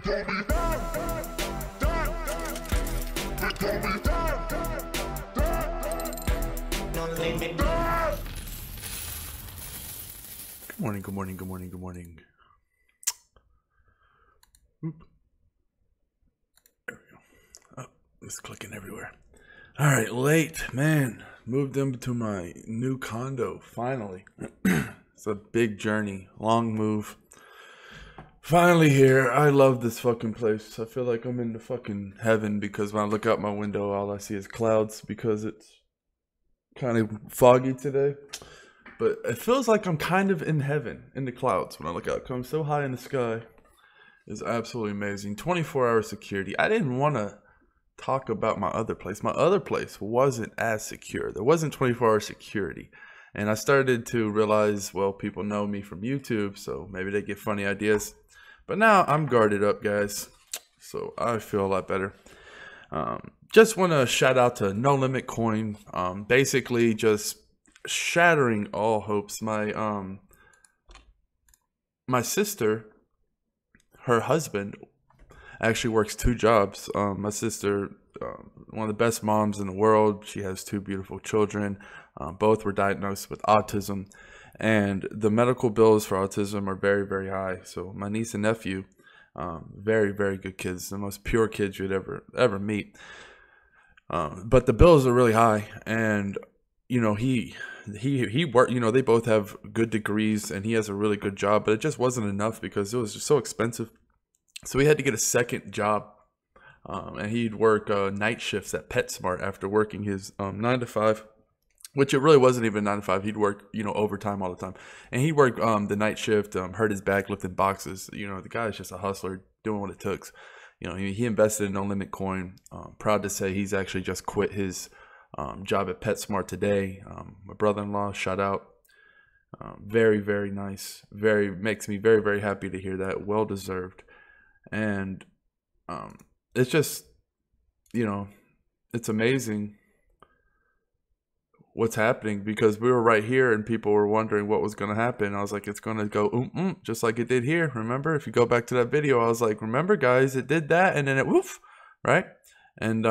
morning, good morning, good morning, good morning. Oop. There we go. Oh, it's clicking everywhere. All right, late, man. Moved into my new condo, finally. It's a big journey, long move. Finally here. I love this fucking place. I feel like I'm in the fucking heaven because when I look out my window, all I see is clouds because it's kind of foggy today. But it feels like I'm kind of in heaven, in the clouds when I look out. Because I'm so high in the sky. It's absolutely amazing. 24-hour security. I didn't want to talk about my other place. My other place wasn't as secure. There wasn't 24-hour security. And I started to realize, well, people know me from YouTube, so maybe they get funny ideas. But now I'm guarded up, guys. So I feel a lot better. Just want to shout out to No Limit Coin. Basically just shattering all hopes. My sister, her husband, actually works 2 jobs. My sister, one of the best moms in the world. She has 2 beautiful children. Both were diagnosed with autism. And the medical bills for autism are very, very high. So my niece and nephew, very, very good kids. The most pure kids you'd ever meet. But the bills are really high. And, you know, he worked, you know, they both have good degrees and he has a really good job. But it just wasn't enough because it was just so expensive. So he had to get a second job. And he'd work night shifts at PetSmart after working his 9 to 5. Which it really wasn't even 9 to 5. He'd work, you know, overtime all the time. And he'd work the night shift, hurt his back lifting boxes. You know, the guy's just a hustler doing what it took. You know, he invested in No Limit Coin. Proud to say he's actually just quit his job at PetSmart today. My brother-in-law, shout out. Very, very nice. Makes me very, very happy to hear that. Well deserved. And it's just, you know, it's amazing what's happening because we were right here and people were wondering what was going to happen. I was like, it's going to go just like it did here. Remember, if you go back to that video, I was like, remember guys, it did that and then it woof, right? And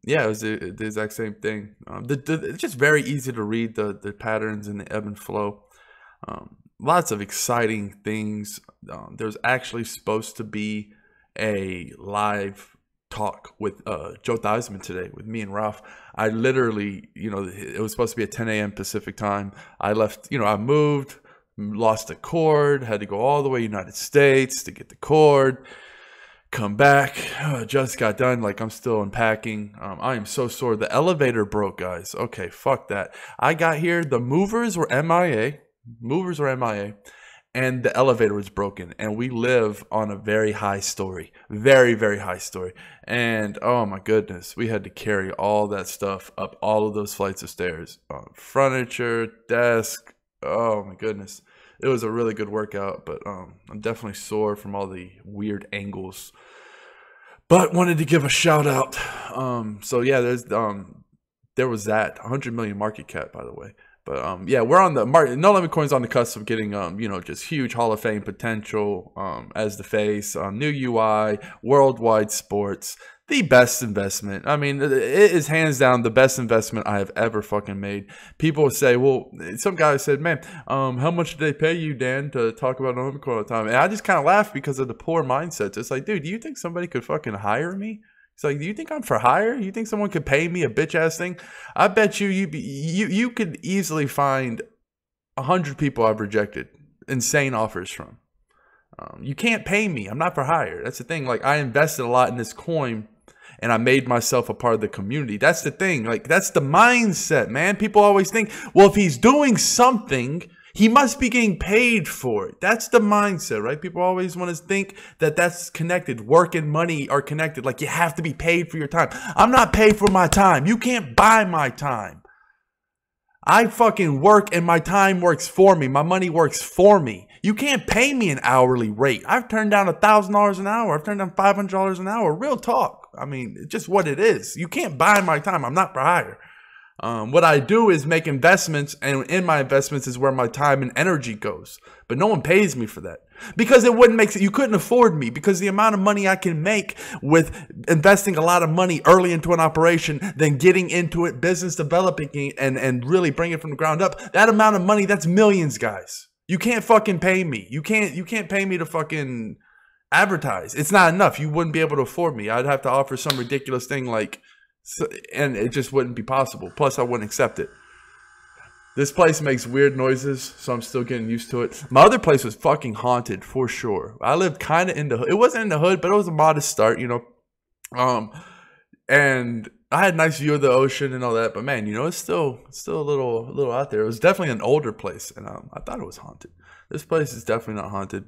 yeah, it was the exact same thing. It's just very easy to read the patterns and the ebb and flow. Lots of exciting things. There's actually supposed to be a live talk with Joe Theismann today with me and Ralph. I literally, you know, it was supposed to be at 10 a.m. Pacific time. I left, you know, I moved, lost the cord, had to go all the way United States to get the cord, come back, just got done, like I'm still unpacking. I am so sore. The elevator broke, guys. Okay, fuck that. I got here, the movers were MIA, and the elevator was broken, and we live on a very high story, very, very high story. And oh my goodness, we had to carry all that stuff up all of those flights of stairs, furniture, desk. Oh my goodness, it was a really good workout, but I'm definitely sore from all the weird angles. But wanted to give a shout out. So yeah, there was that 100 million market cap, by the way. But yeah, we're on the market. No Limit Coin's on the cusp of getting you know, just huge Hall of Fame potential as the face, new UI, worldwide sports, the best investment. I mean, it is hands down the best investment I have ever fucking made. People say, well, some guy said, man, how much did they pay you, Dan, to talk about No Limit Coin all the time? And I just kind of laughed because of the poor mindset. It's like, dude, do you think somebody could fucking hire me? It's like, do you think I'm for hire? You think someone could pay me a bitch ass thing? I bet you could easily find 100 people I've rejected insane offers from. You can't pay me. I'm not for hire. That's the thing. Like, I invested a lot in this coin and I made myself a part of the community. That's the thing. Like, that's the mindset, man. People always think, well, if he's doing something, he must be getting paid for it. That's the mindset, right? People always want to think that that's connected. Work and money are connected. Like, you have to be paid for your time. I'm not paid for my time. You can't buy my time. I fucking work and my time works for me. My money works for me. You can't pay me an hourly rate. I've turned down $1,000 an hour. I've turned down $500 an hour. Real talk. I mean, it's just what it is. You can't buy my time. I'm not for hire. What I do is make investments, and in my investments is where my time and energy goes. But no one pays me for that. Because it wouldn't make sense. You couldn't afford me because the amount of money I can make with investing a lot of money early into an operation, then getting into it, business developing it, and really bringing it from the ground up. That amount of money, that's millions, guys. You can't fucking pay me. You can't pay me to fucking advertise. It's not enough. You wouldn't be able to afford me. I'd have to offer some ridiculous thing like, and it just wouldn't be possible. Plus, I wouldn't accept it. This place makes weird noises, so I'm still getting used to it. My other place was fucking haunted for sure. I lived kind of in the hood. It wasn't in the hood, but it was a modest start, you know. And I had a nice view of the ocean and all that. But man, you know, it's still a little out there. It was definitely an older place, and I thought it was haunted. This place is definitely not haunted.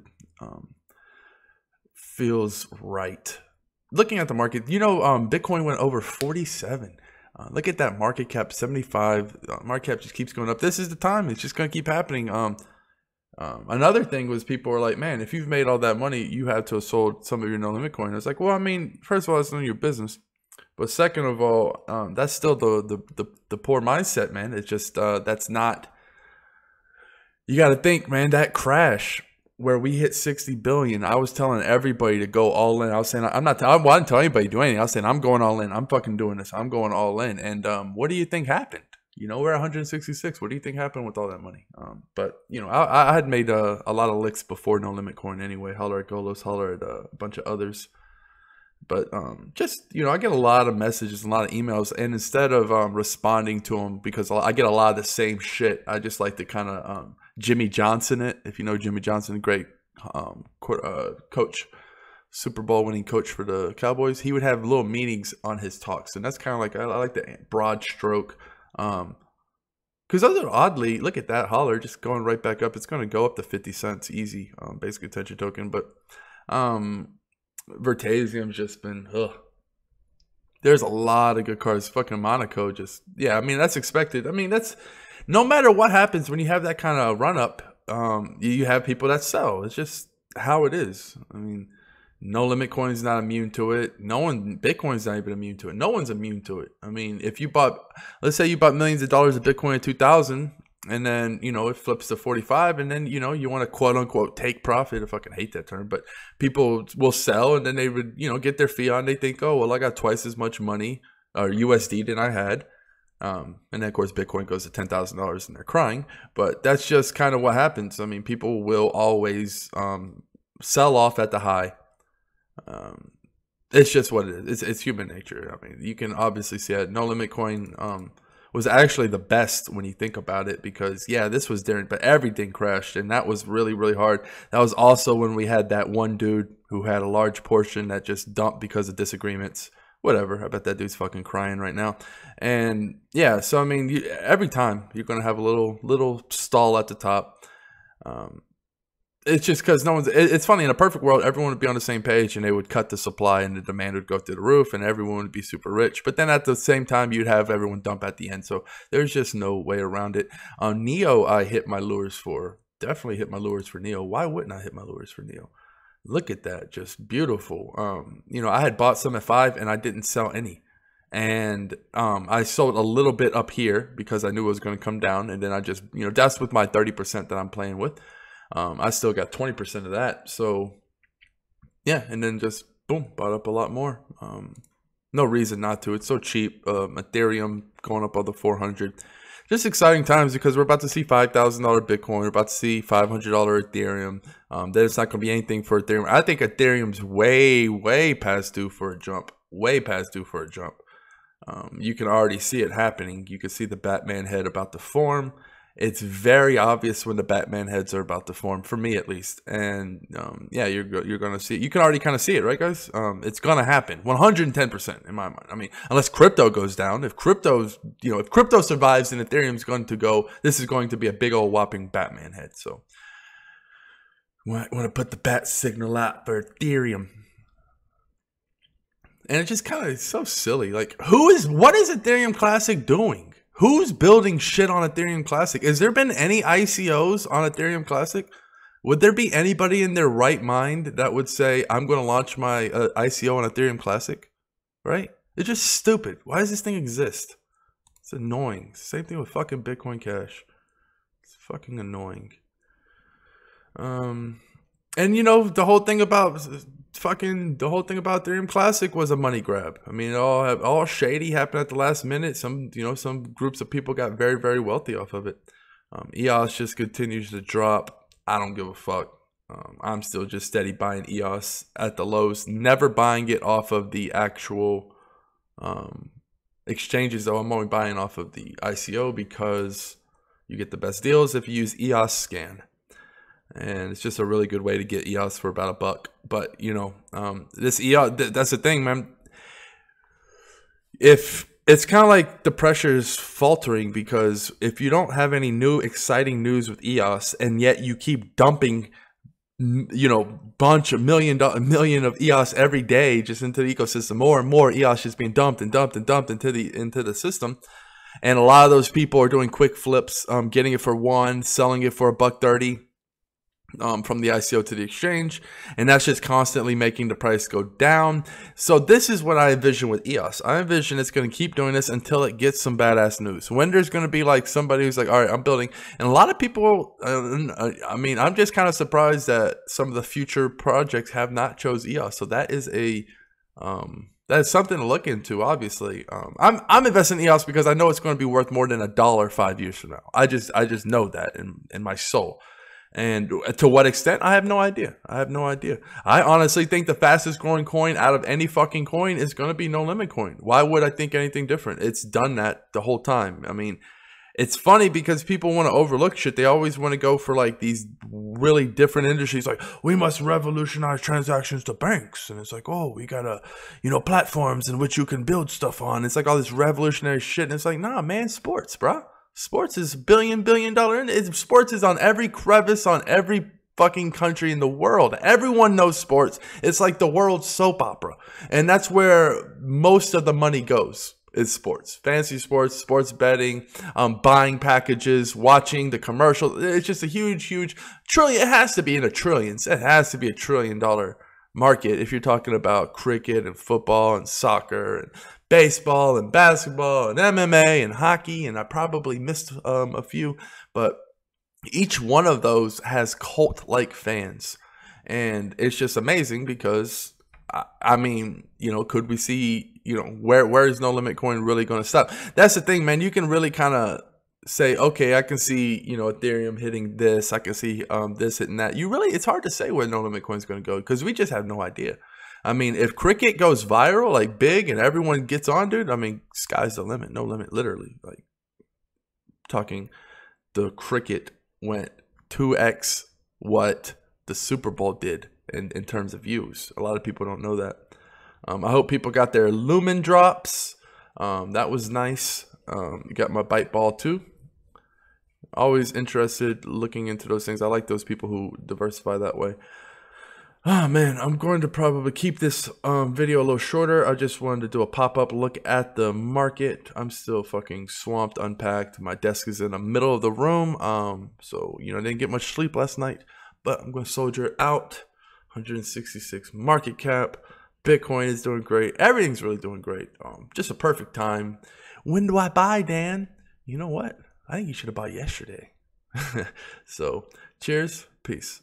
Feels right. Looking at the market, you know, Bitcoin went over 47. Look at that market cap, 75. Market cap just keeps going up. This is the time. It's just going to keep happening. Another thing was people were like, man, if you've made all that money, you have to have sold some of your no limit coin. It's like, well, I mean, first of all, it's none of your business. But second of all, that's still the poor mindset, man. It's just that's not. You got to think, man, that crash where we hit 60 billion, I was telling everybody to go all in. I was saying, I didn't tell anybody to do anything. I was saying, I'm going all in. I'm fucking doing this. I'm going all in. And what do you think happened? You know, we're at 166. What do you think happened with all that money? But, you know, I had made a lot of licks before No Limit Coin anyway. Holler at Golos, holler at a bunch of others. But just, you know, I get a lot of messages, a lot of emails. And instead of responding to them, because I get a lot of the same shit, I just like to kind of Jimmy Johnson it. If you know Jimmy Johnson, great coach, Super Bowl winning coach for the Cowboys. He would have little meetings on his talks. And that's kind of like, I like the broad stroke. Because other oddly, look at that holler just going right back up. It's going to go up to 50 cents easy, basic attention token. But Vertasium's just been, there's a lot of good cards. Fucking Monaco just, yeah, I mean, that's expected. I mean, that's, no matter what happens when you have that kind of run up, you have people that sell. It's just how it is. I mean, No Limit Coin's not immune to it. Bitcoin's not even immune to it. No one's immune to it. I mean, if you bought, let's say you bought millions of dollars of Bitcoin in 2000, and then, you know, it flips to 45, and then, you know, you want to quote unquote take profit. I fucking hate that term, but people will sell, and then they would, you know, get their fee on. They think, oh, well, I got twice as much money or USD than I had. And then of course Bitcoin goes to $10,000 and they're crying, but that's just kind of what happens. I mean, people will always sell off at the high. It's just what it is. It's human nature. I mean, you can obviously see it. No Limit Coin was actually the best when you think about it, because yeah, this was different, but everything crashed, and that was really, really hard. That was also when we had that one dude who had a large portion that just dumped because of disagreements. Whatever. I bet that dude's fucking crying right now. And yeah, so I mean, every time you're gonna have a little stall at the top. It's just because no one's. It's funny, in a perfect world, everyone would be on the same page, and they would cut the supply, and the demand would go through the roof, and everyone would be super rich. But then at the same time, you'd have everyone dump at the end. So there's just no way around it. Neo, I hit my lures for. Definitely hit my lures for Neo. Why wouldn't I hit my lures for Neo? Look at that, just beautiful. You know, I had bought some at 5 and I didn't sell any. And I sold a little bit up here because I knew it was going to come down. And then I just, you know, that's with my 30% that I'm playing with. I still got 20% of that. So yeah, and then just boom, bought up a lot more. No reason not to. It's so cheap. Ethereum going up over 400. Just exciting times, because we're about to see $5,000 Bitcoin. We're about to see $500 Ethereum. Then it's not going to be anything for Ethereum. I think Ethereum's way past due for a jump. Way past due for a jump. You can already see it happening. You can see the Batman head about to form. It's very obvious when the Batman heads are about to form, for me at least. And yeah, you're going to see it. You can already kind of see it, right, guys? It's going to happen 110% in my mind. I mean, unless crypto goes down. If crypto survives, then Ethereum's going to go. This is going to be a big old whopping Batman head. So want to put the bat signal out for Ethereum. And it's just kind of so silly. Like, what is Ethereum Classic doing? Who's building shit on Ethereum Classic? Has there been any ICOs on Ethereum Classic? Would there be anybody in their right mind that would say, I'm going to launch my ICO on Ethereum Classic? Right? It's just stupid. Why does this thing exist? It's annoying. Same thing with fucking Bitcoin Cash. It's fucking annoying. And you know, the whole thing about Ethereum Classic was a money grab. I mean, all shady happened at the last minute. Some groups of people got very, very wealthy off of it. EOS just continues to drop. I don't give a fuck. I'm still just steady buying EOS at the lows, never buying it off of the actual exchanges, though. I'm only buying off of the ICO because you get the best deals if you use EOS Scan. And it's just a really good way to get EOS for about $1. But, you know, this EOS, that's the thing, man. If it's kind of like the pressure is faltering, because if you don't have any new exciting news with EOS and yet you keep dumping, you know, million of EOS every day just into the ecosystem, more and more EOS just being dumped and dumped and dumped into the system. And a lot of those people are doing quick flips, getting it for $1, selling it for $1.30. From the ICO to the exchange, and that's just constantly making the price go down. So this is what I envision with EOS. I envision it's going to keep doing this until it gets some badass news. When there's going to be like somebody who's like, all right, I'm building. And a lot of people, I mean, I'm just kind of surprised that some of the future projects have not chose EOS. So that is that's something to look into. Obviously, I'm investing in EOS because I know it's going to be worth more than $1 5 years from now. I just know that in my soul. And to what extent, I have no idea. I have no idea. I honestly think the fastest growing coin out of any fucking coin is going to be No Limit Coin. Why would I think anything different? It's done that the whole time. I mean, it's funny because people want to overlook shit. They always want to go for like these really different industries. Like, we must revolutionize transactions to banks. And it's like, oh, we got platforms in which you can build stuff on. It's like all this revolutionary shit. And it's like, nah, man, sports, bro. Sports is billion dollar. Sports is on every crevice, on every fucking country in the world. Everyone knows sports. It's like the world's soap opera. And that's where most of the money goes, is sports. Fantasy sports, sports betting, buying packages, watching the commercial. It's just a huge trillion. It has to be in the trillions. It has to be $1 trillion market if you're talking about cricket and football and soccer and baseball and basketball and MMA and hockey, and I probably missed a few, but each one of those has cult-like fans, and it's just amazing because I mean, you know, could we see, you know, where is No Limit Coin really going to stop? That's the thing, man. You can really kind of say, okay, I can see, you know, Ethereum hitting this, I can see this hitting that. It's hard to say where No Limit Coin is going to go because we just have no idea. I mean, if cricket goes viral, like big, and everyone gets on, dude, I mean, sky's the limit. No limit, literally. Like, talking, the cricket went 2x what the Super Bowl did in terms of views. A lot of people don't know that. I hope people got their Lumen drops. That was nice. Got my bite ball too. Always interested looking into those things. I like those people who diversify that way. Oh man, I'm going to probably keep this video a little shorter. I just wanted to do a pop-up look at the market. I'm still fucking swamped, unpacked. My desk is in the middle of the room. So, you know, I didn't get much sleep last night, but I'm going to soldier it out. 166 market cap. Bitcoin is doing great. Everything's really doing great. Just a perfect time. When do I buy, Dan? You know what? I think you should have bought yesterday. So, cheers. Peace.